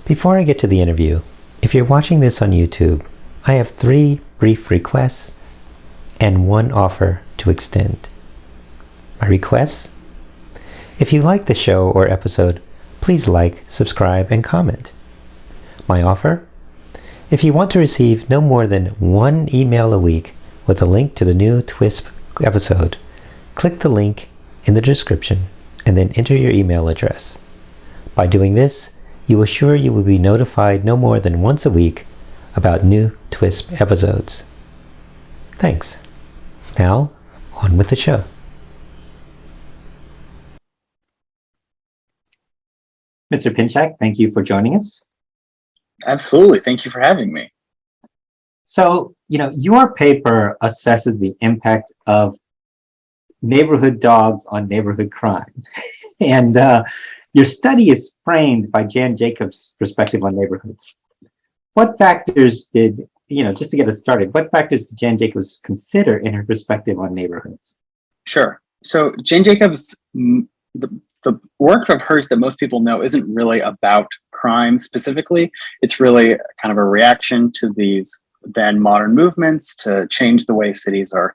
Before I get to the interview, if you're watching this on YouTube, I have 3 brief requests and 1 offer to extend. My requests? If you like the show or episode, please like, subscribe, and comment. My offer? If you want to receive no more than 1 email a week with a link to the new TWiSP episode, click the link in the description and then enter your email address. By doing this, you assure you will be notified no more than once a week about new TWiSP episodes. Thanks. Now, on with the show. Mr. Pinchak, thank you for joining us. Absolutely. Thank you for having me. So, your paper assesses the impact of neighborhood dogs on neighborhood crime. And your study is framed by Jan Jacobs' perspective on neighborhoods. What factors did, just to get us started, what factors did Jan Jacobs consider in her perspective on neighborhoods? Sure. So Jan Jacobs, the work of hers that most people know isn't really about crime specifically. It's really kind of a reaction to these then modern movements to change the way cities are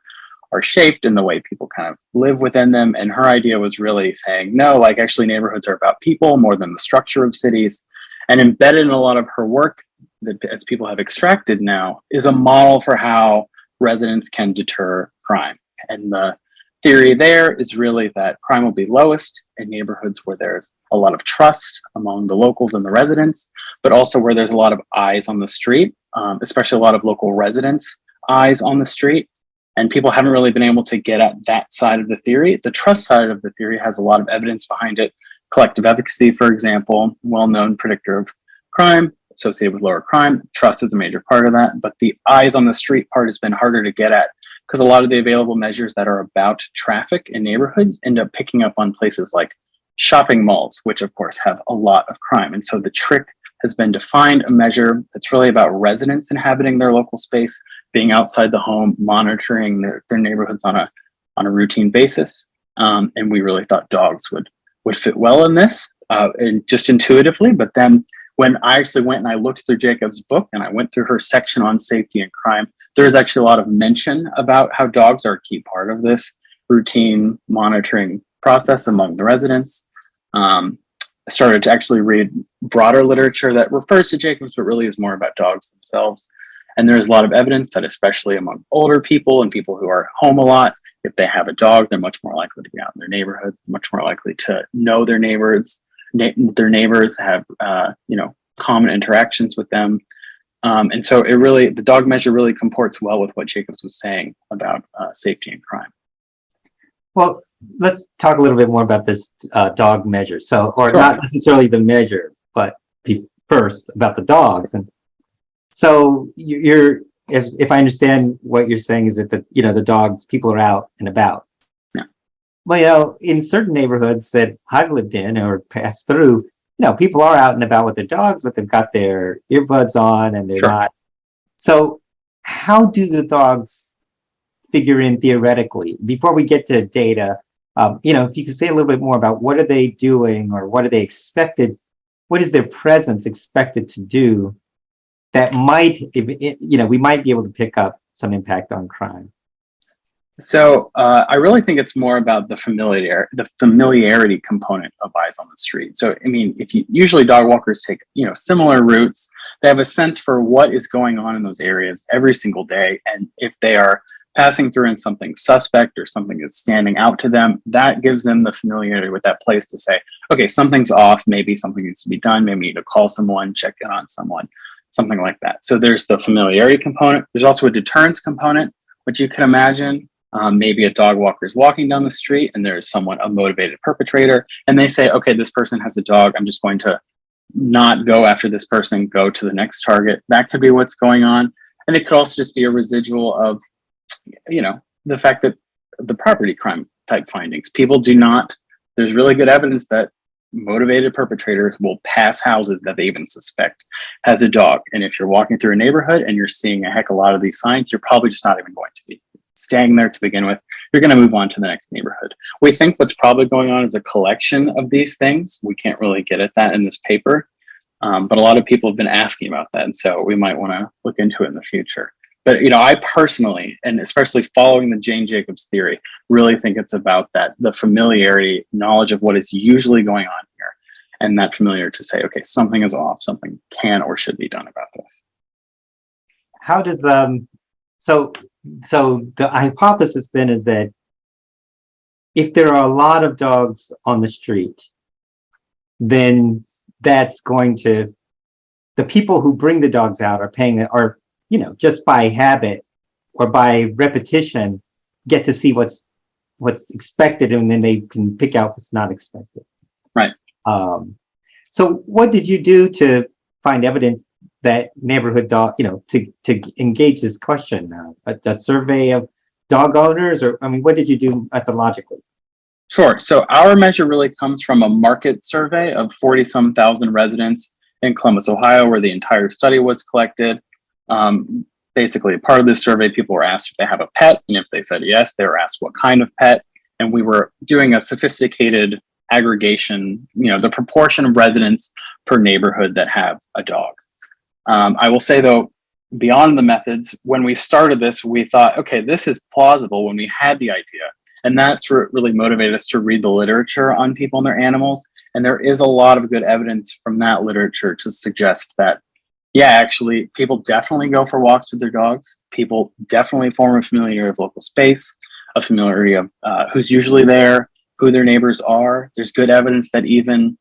shaped and the way people kind of live within them. And her idea was really saying, no, actually neighborhoods are about people more than the structure of cities. And embedded in a lot of her work, that as people have extracted now, is a model for how residents can deter crime. And the theory there is really that crime will be lowest in neighborhoods where there's a lot of trust among the locals and the residents, but also where there's a lot of eyes on the street, especially a lot of local residents' eyes on the street. And people haven't really been able to get at that side of the theory. The trust side of the theory has a lot of evidence behind it. Collective efficacy, for example, well-known predictor of crime, associated with lower crime. Trust is a major part of that. But the eyes on the street part has been harder to get at because a lot of the available measures that are about traffic in neighborhoods end up picking up on places like shopping malls, which of course have a lot of crime. And so the trick has been to find a measure that's really about residents inhabiting their local space, being outside the home, monitoring their neighborhoods on a routine basis. And we really thought dogs would fit well in this, and just intuitively. But then when I actually went and I looked through Jacob's book and I went through her section on safety and crime, there is actually a lot of mention about how dogs are a key part of this routine monitoring process among the residents. I started to actually read broader literature that refers to Jacobs, but really is more about dogs themselves. And there's a lot of evidence that especially among older people and people who are home a lot, if they have a dog, they're much more likely to be out in their neighborhood, much more likely to know their neighbors. Their neighbors have, common interactions with them. And so the dog measure really comports well with what Jacobs was saying about safety and crime. Well, let's talk a little bit more about this dog measure. Sure. Not necessarily the measure, but first about the dogs. And so if I understand what you're saying is that the dogs, people are out and about. Yeah. Well, in certain neighborhoods that I've lived in or passed through, people are out and about with their dogs, but they've got their earbuds on and they're Sure. not. So how do the dogs figure in theoretically? Before we get to data, if you could say a little bit more about what are they doing or what are they expected, what is their presence expected to do that might, we might be able to pick up some impact on crime? So I really think it's more about the familiarity component of eyes on the street. So, usually dog walkers take, similar routes. They have a sense for what is going on in those areas every single day. And if they are passing through in something suspect or something that's standing out to them, that gives them the familiarity with that place to say, okay, something's off. Maybe something needs to be done. Maybe we need to call someone, check in on someone, something like that. So there's the familiarity component. There's also a deterrence component, which you can imagine. Maybe a dog walker is walking down the street and there's a motivated perpetrator, and they say, okay, this person has a dog. I'm just going to not go after this person, go to the next target. That could be what's going on. And it could also just be a residual of, the fact that the property crime type findings, there's really good evidence that motivated perpetrators will pass houses that they even suspect has a dog. And if you're walking through a neighborhood and you're seeing a heck of a lot of these signs, you're probably just not even going to be staying there to begin with. You're going to move on to the next neighborhood. We think what's probably going on is a collection of these things. We can't really get at that in this paper. But a lot of people have been asking about that, and so we might want to look into it in the future. But I personally, and especially following the Jane Jacobs theory, really think it's about the familiarity, knowledge of what is usually going on here, and that familiar to say, okay, something is off, something can or should be done about this. How does so the hypothesis then is that if there are a lot of dogs on the street, then that's going to, the people who bring the dogs out are just by habit or by repetition, get to see what's expected, and then they can pick out what's not expected. Right. So what did you do to find evidence that neighborhood dog, to engage this question? A survey of dog owners, or what did you do methodologically? Sure. So our measure really comes from a market survey of 40-some thousand residents in Columbus, Ohio, where the entire study was collected. Basically, part of this survey, people were asked if they have a pet, and if they said yes, they were asked what kind of pet. And we were doing a sophisticated aggregation, the proportion of residents per neighborhood that have a dog. I will say, though, beyond the methods, when we started this, we thought, okay, this is plausible when we had the idea. And that's what really motivated us to read the literature on people and their animals. And there is a lot of good evidence from that literature to suggest that, yeah, actually, people definitely go for walks with their dogs. People definitely form a familiarity of local space, a familiarity of who's usually there, who their neighbors are. There's good evidence that even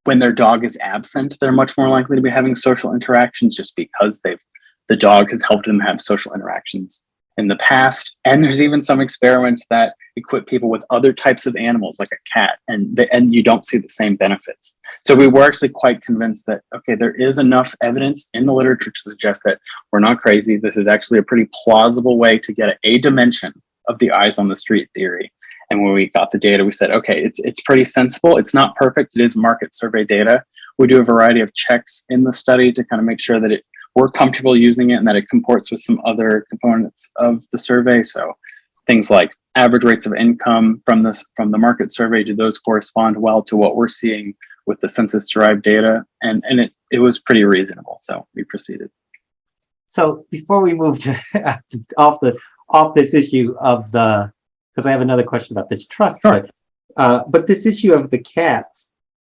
when their dog is absent, they're much more likely to be having social interactions just because the dog has helped them have social interactions in the past. And there's even some experiments that equip people with other types of animals, like a cat, and you don't see the same benefits. So we were actually quite convinced that, okay, there is enough evidence in the literature to suggest that we're not crazy. This is actually a pretty plausible way to get a dimension of the eyes on the street theory. And when we got the data, we said, okay, it's pretty sensible. It's not perfect. It is market survey data. We do a variety of checks in the study to kind of make sure that we're comfortable using it and that it comports with some other components of the survey. So things like average rates of income from the market survey, do those correspond well to what we're seeing with the census-derived data? And it was pretty reasonable. So we proceeded. So before we move to off this issue of because I have another question about this trust, sure. but this issue of the cats.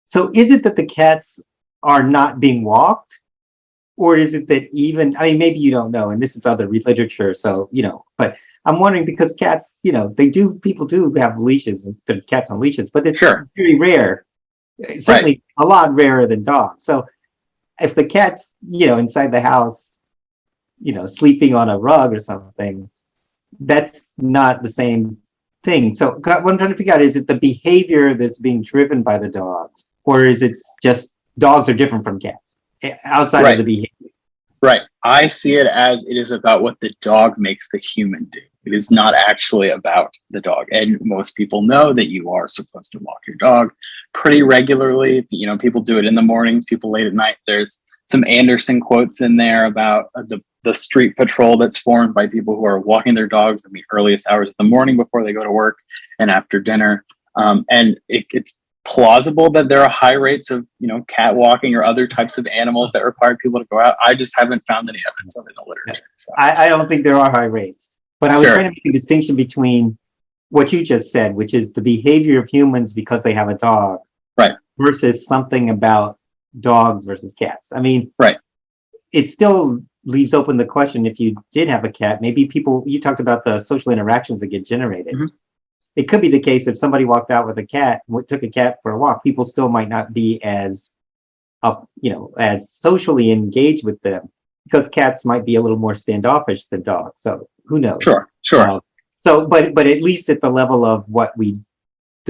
So is it that the cats are not being walked? Or is it that maybe you don't know, and this is other literature, so, but I'm wondering, because cats, people do have leashes, and put cats on leashes, but it's sure. very rare, certainly a lot rarer than dogs. So if the cat's, inside the house, sleeping on a rug or something, that's not the same thing. So what I'm trying to figure out, is it the behavior that's being driven by the dogs, or is it just dogs are different from cats? Outside of the behavior. Right. I see it as it is about what the dog makes the human do. It is not actually about the dog. And most people know that you are supposed to walk your dog pretty regularly. People do it in the mornings, people late at night. There's some Anderson quotes in there about the street patrol that's formed by people who are walking their dogs in the earliest hours of the morning before they go to work and after dinner. And it's plausible that there are high rates of cat walking or other types of animals that require people to go out. I just haven't found any evidence of it in the literature. So. I don't think there are high rates, but I was trying to make a distinction between what you just said, which is the behavior of humans because they have a dog, right, versus something about dogs versus cats. Right. It still leaves open the question, if you did have a cat, maybe you talked about the social interactions that get generated. Mm-hmm. It could be the case if somebody walked out with a cat, took a cat for a walk, people still might not be as socially engaged with them, because cats might be a little more standoffish than dogs. So who knows? Sure. But at least at the level of the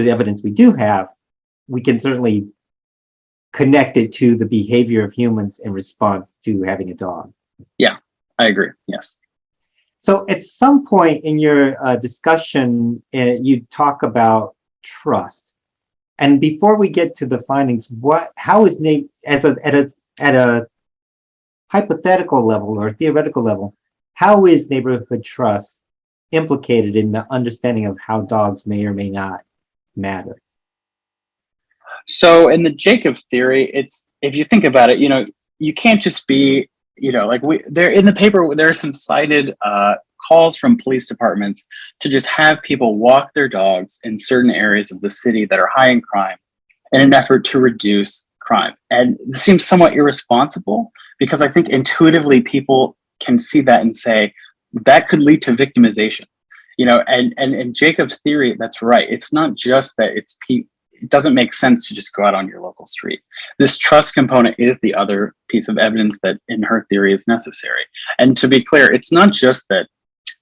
evidence we do have, we can certainly connect it to the behavior of humans in response to having a dog. Yeah, I agree. Yes. So at some point in your discussion, you talk about trust. And before we get to the findings, how is at a hypothetical level or theoretical level, how is neighborhood trust implicated in the understanding of how dogs may or may not matter? So in the Jacobs theory, it's, if you think about it, you can't just be, like there in the paper, there are some cited calls from police departments to just have people walk their dogs in certain areas of the city that are high in crime in an effort to reduce crime. And this seems somewhat irresponsible because I think intuitively people can see that and say that could lead to victimization. And in Jacob's theory, that's right. It's not just that it doesn't make sense to just go out on your local street. This trust component is the other piece of evidence that in her theory is necessary. And to be clear, it's not just that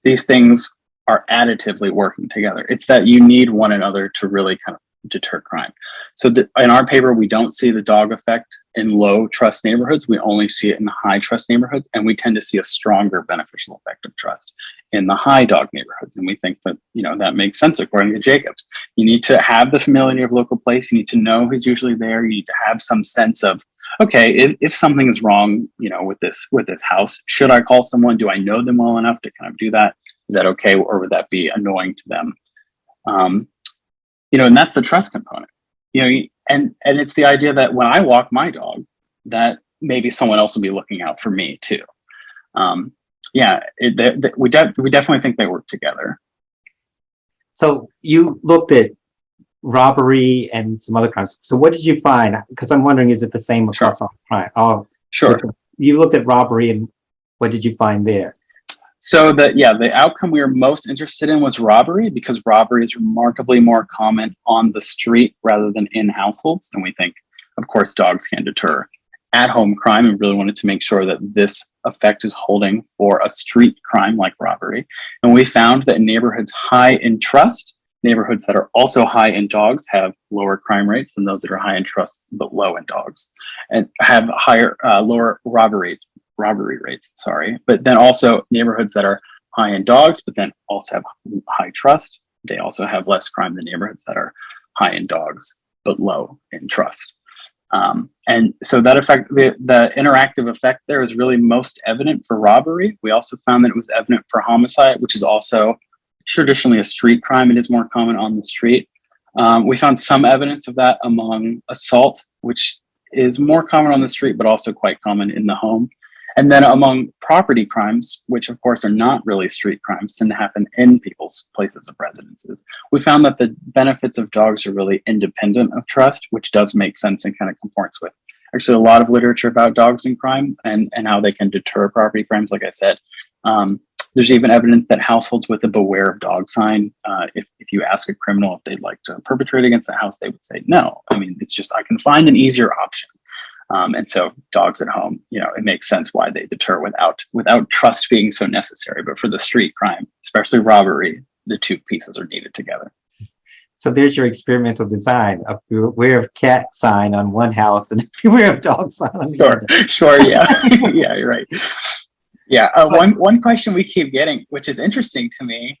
these things are additively working together. It's that you need one another to really kind of deter crime. So in our paper, we don't see the dog effect in low trust neighborhoods. We only see it in high trust neighborhoods, and we tend to see a stronger beneficial effect of trust in the high dog neighborhoods. And we think that, that makes sense according to Jacobs. You need to have the familiarity of local place. You need to know who's usually there. You need to have some sense of, okay, if something is wrong, with this house, should I call someone? Do I know them well enough to kind of do that? Is that okay? Or would that be annoying to them? And that's the trust component, and it's the idea that when I walk my dog, that maybe someone else will be looking out for me too. We definitely think they work together. So you looked at robbery and some other crimes. So what did you find? Because I'm wondering, is it the same across all crime? Sure. You looked at robbery, and what did you find there? So the outcome we were most interested in was robbery, because robbery is remarkably more common on the street rather than in households. And we think, of course, dogs can deter at-home crime, and really wanted to make sure that this effect is holding for a street crime like robbery. And we found that in neighborhoods high in trust, neighborhoods that are also high in dogs have lower crime rates than those that are high in trust but low in dogs, and have lower robbery rates, but then also neighborhoods that are high in dogs, but then also have high trust, they also have less crime than neighborhoods that are high in dogs, but low in trust. And so that effect, the interactive effect there is really most evident for robbery. We also found that it was evident for homicide, which is also traditionally a street crime. It is more common on the street. We found some evidence of that among assault, which is more common on the street, but also quite common in the home. And then among property crimes, which of course are not really street crimes, tend to happen in people's places of residences, we found that the benefits of dogs are really independent of trust, which does make sense and kind of comports with actually a lot of literature about dogs and crime and how they can deter property crimes, like I said. There's even evidence that households with a beware of dog sign, if you ask a criminal if they'd like to perpetrate against the house, they would say no. I mean, it's just, I can find an easier option. And so dogs at home, it makes sense why they deter without trust being so necessary. But for the street crime, especially robbery, the two pieces are needed together. So there's your experimental design: a beware of cat sign on one house and beware of dog sign on the other. Sure, yeah. Yeah, you're right. Yeah, one question we keep getting, which is interesting to me,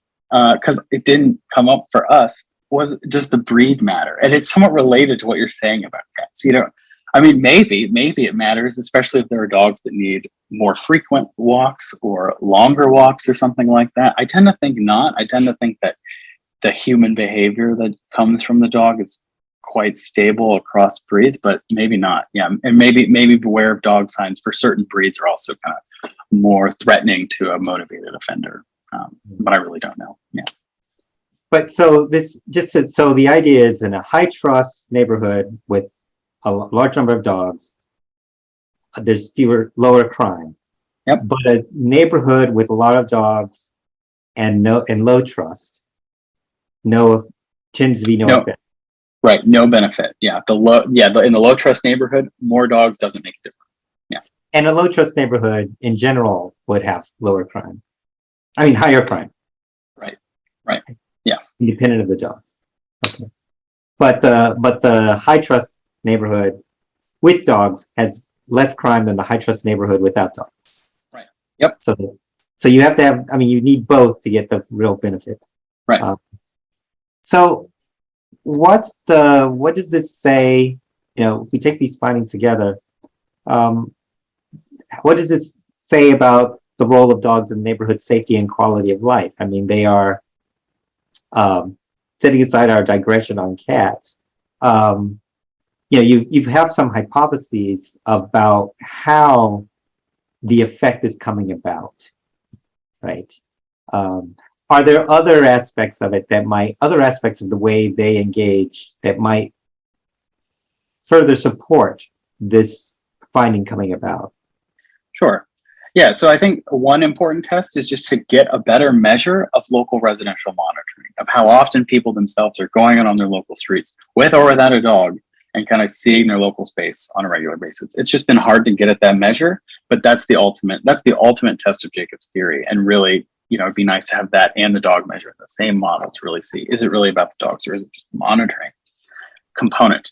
because it didn't come up for us, was just the breed matter. And it's somewhat related to what you're saying about cats. I mean, maybe it matters, especially if there are dogs that need more frequent walks or longer walks or something like that. I tend to think not. I tend to think that the human behavior that comes from the dog is quite stable across breeds, but maybe not. Yeah, and maybe beware of dog signs for certain breeds are also kind of more threatening to a motivated offender. But I really don't know. Yeah. But so the idea is, in a high trust neighborhood with a large number of dogs, there's lower crime. Yep. But a neighborhood with a lot of dogs and low trust, tends to be no effect. Right, no benefit. Yeah, in the low trust neighborhood, more dogs doesn't make a difference. Yeah. And a low trust neighborhood in general would have lower crime. I mean, higher crime. Right. Yes. Independent of the dogs. Okay. But the high trust neighborhood with dogs has less crime than the high trust neighborhood without dogs. Right. Yep. So you have to have, you need both to get the real benefit. Right. So what does this say? If we take these findings together, what does this say about the role of dogs in neighborhood safety and quality of life? I mean, they are, setting aside our digression on cats, you have some hypotheses about how the effect is coming about, right? Are there other aspects of it other aspects of the way they engage that might further support this finding coming about? Sure. Yeah, so I think one important test is just to get a better measure of local residential monitoring, of how often people themselves are going out on their local streets with or without a dog and kind of seeing their local space on a regular basis. It's just been hard to get at that measure, but that's the ultimate test of Jacob's theory. And really, it'd be nice to have that and the dog measure in the same model to really see, is it really about the dogs or is it just the monitoring component?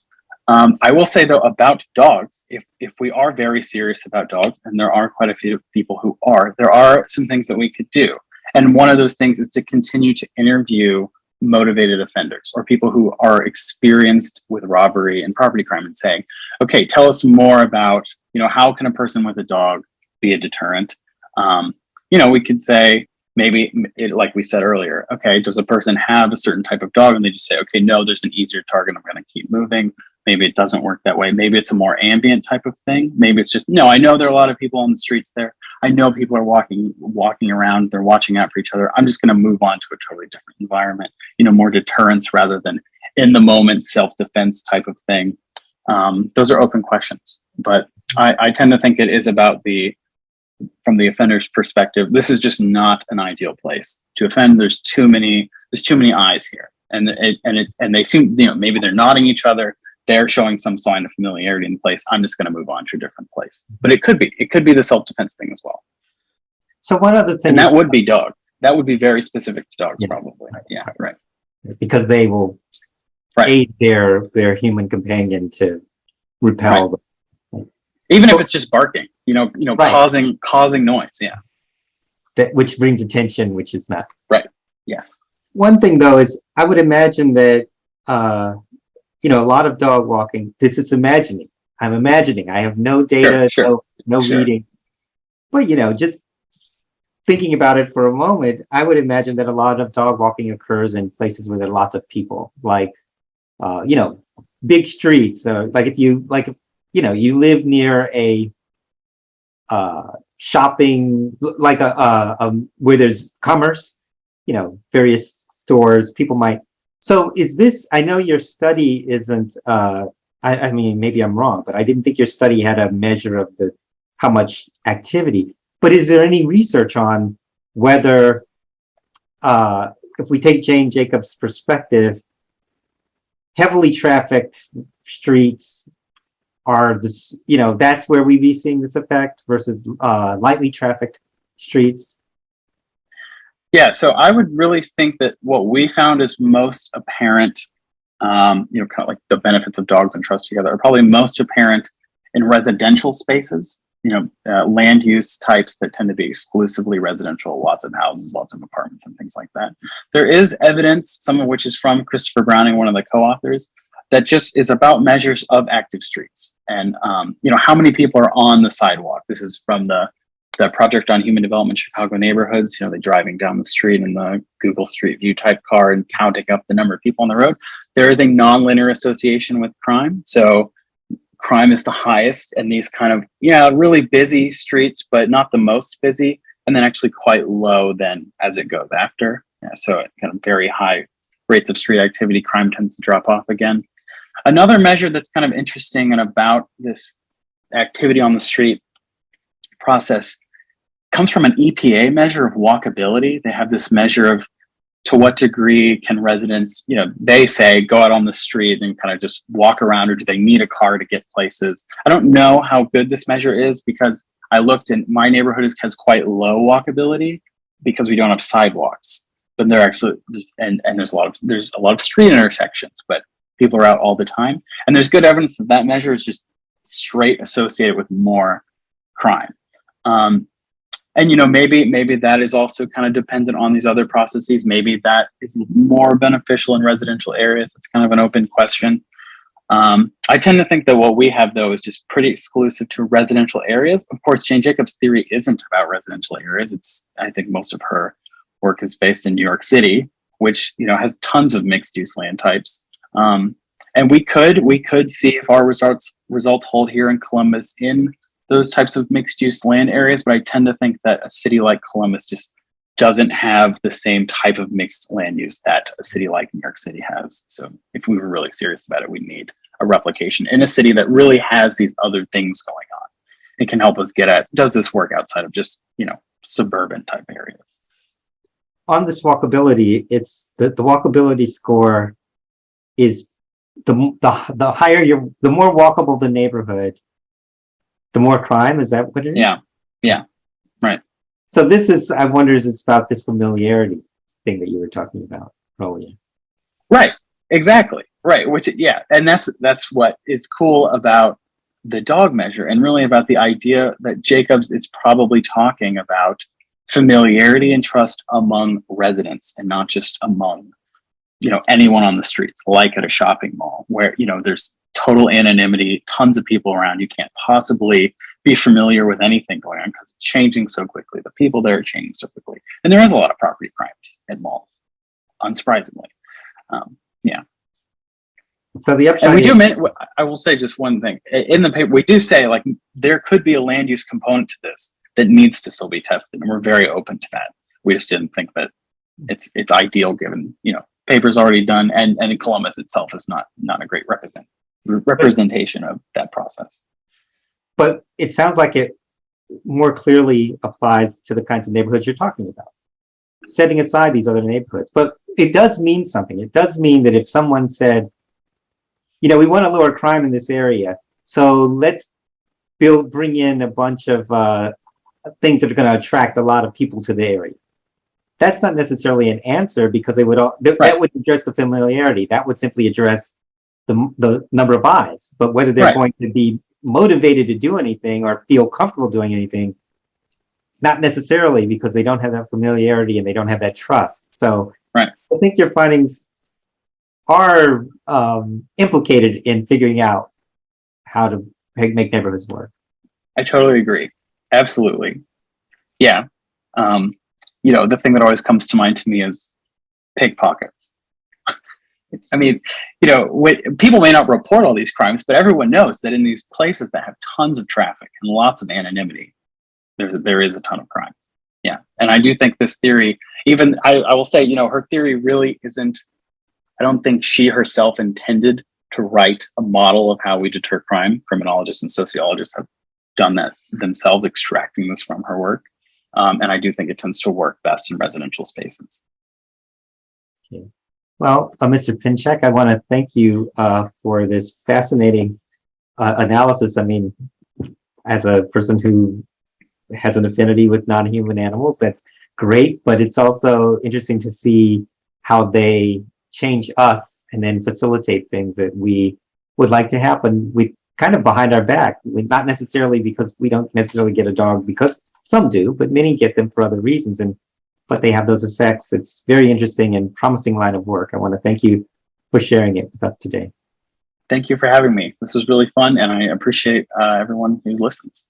I will say though about dogs, if we are very serious about dogs, and there are quite a few people who are, there are some things that we could do. And one of those things is to continue to interview motivated offenders or people who are experienced with robbery and property crime and saying, okay, tell us more about, how can a person with a dog be a deterrent? We could say, maybe like we said earlier, okay, does a person have a certain type of dog? And they just say, okay, no, there's an easier target. I'm going to keep moving. Maybe it doesn't work that way. Maybe it's a more ambient type of thing. Maybe it's just, no, I know there are a lot of people on the streets there. I know people are walking around. They're watching out for each other. I'm just going to move on to a totally different environment, more deterrence rather than in the moment self-defense type of thing. Those are open questions, but I tend to think it is about from the offender's perspective, this is just not an ideal place to offend. There's too many eyes here, and they seem, maybe they're nodding each other. They're showing some sign of familiarity in the place. I'm just going to move on to a different place. But it could be the self-defense thing as well. So one other thing, and that would be dogs. That would be very specific to dogs, yes. Probably. Yeah, right. Because they will aid their human companion to repel them. Even if it's just barking, right. causing noise. Yeah. Which brings attention, which is not. Right. Yes. One thing though is I would imagine that, a lot of dog walking, this is imagining. I'm imagining. I have no data, sure. no reading. But, just thinking about it for a moment, I would imagine that a lot of dog walking occurs in places where there are lots of people, like, big streets. Like if you live near a shopping, like where there's commerce, various stores, people might. So is this, I know your study isn't, I mean, maybe I'm wrong, but I didn't think your study had a measure of how much activity, but is there any research on whether, if we take Jane Jacobs' perspective, heavily trafficked streets are that's where we be seeing this effect versus lightly trafficked streets? Yeah, so I would really think that what we found is most apparent, kind of like the benefits of dogs and trust together are probably most apparent in residential spaces, land use types that tend to be exclusively residential, lots of houses, lots of apartments and things like that. There is evidence, some of which is from Christopher Browning, one of the co-authors, that just is about measures of active streets and, how many people are on the sidewalk. This is from the Project on Human Development Chicago Neighborhoods, they're driving down the street in the Google Street View type car and counting up the number of people on the road. There is a nonlinear association with crime. So crime is the highest in these kind of, really busy streets, but not the most busy. And then actually quite low then as it goes after. So at kind of very high rates of street activity, crime tends to drop off again. Another measure that's kind of interesting and about this activity on the street process comes from an EPA measure of walkability. They have this measure of to what degree can residents, they say go out on the street and kind of just walk around, or do they need a car to get places? I don't know how good this measure is because I looked and my neighborhood has quite low walkability because we don't have sidewalks. But there actually there's a lot of street intersections, but people are out all the time. And there's good evidence that measure is just straight associated with more crime. And maybe that is also kind of dependent on these other processes. Maybe that is more beneficial in residential areas. It's kind of an open question. I tend to think that what we have though is just pretty exclusive to residential areas. Of course, Jane Jacobs' theory isn't about residential areas. I think most of her work is based in New York City, which has tons of mixed use land types. And And we could see if our results hold here in Columbus in those types of mixed use land areas, but I tend to think that a city like Columbus just doesn't have the same type of mixed land use that a city like New York City has. So if we were really serious about it, we need a replication in a city that really has these other things going on. It can help us get at, does this work outside of just, suburban type areas? On this walkability, it's the walkability score is the higher the more walkable the neighborhood, the more crime. Is that what it is? Yeah, right. So this is, I wonder, is it's about this familiarity thing that you were talking about earlier. Right, exactly. Right, which, yeah, and that's what is cool about the dog measure, and really about the idea that Jacobs is probably talking about familiarity and trust among residents, and not just among anyone on the streets, like at a shopping mall where there's total anonymity, tons of people around. You can't possibly be familiar with anything going on because it's changing so quickly. The people there are changing so quickly, and there is a lot of property crimes at malls, unsurprisingly. Yeah. So the upshot, and I will say just one thing in the paper. We do say like there could be a land use component to this that needs to still be tested, and we're very open to that. We just didn't think that it's ideal given paper's already done, and Columbus itself is not a great representation of that process. But it sounds like it more clearly applies to the kinds of neighborhoods you're talking about, setting aside these other neighborhoods. But it does mean something. It does mean that if someone said, we want to lower crime in this area, so let's bring in a bunch of things that are going to attract a lot of people to the area. That's not necessarily an answer, because that would address the familiarity. That would simply address the number of eyes. But whether they're going to be motivated to do anything or feel comfortable doing anything, not necessarily, because they don't have that familiarity and they don't have that trust. So I think your findings are implicated in figuring out how to make neighborhoods work. I totally agree. Absolutely. Yeah. The thing that always comes to mind to me is pickpockets. I mean, people may not report all these crimes, but everyone knows that in these places that have tons of traffic and lots of anonymity, there is a ton of crime. Yeah. And I do think this theory, even I will say, her theory really isn't, I don't think she herself intended to write a model of how we deter crime. Criminologists and sociologists have done that themselves, extracting this from her work. And I do think it tends to work best in residential spaces. Okay. Well, Mr. Pinchak, I want to thank you for this fascinating analysis. I mean, as a person who has an affinity with non-human animals, that's great, but it's also interesting to see how they change us and then facilitate things that we would like to happen. We kind of behind our back, not necessarily because we don't necessarily get a dog, because some do, but many get them for other reasons, but they have those effects. It's very interesting and promising line of work. I want to thank you for sharing it with us today. Thank you for having me. This was really fun, and I appreciate everyone who listens.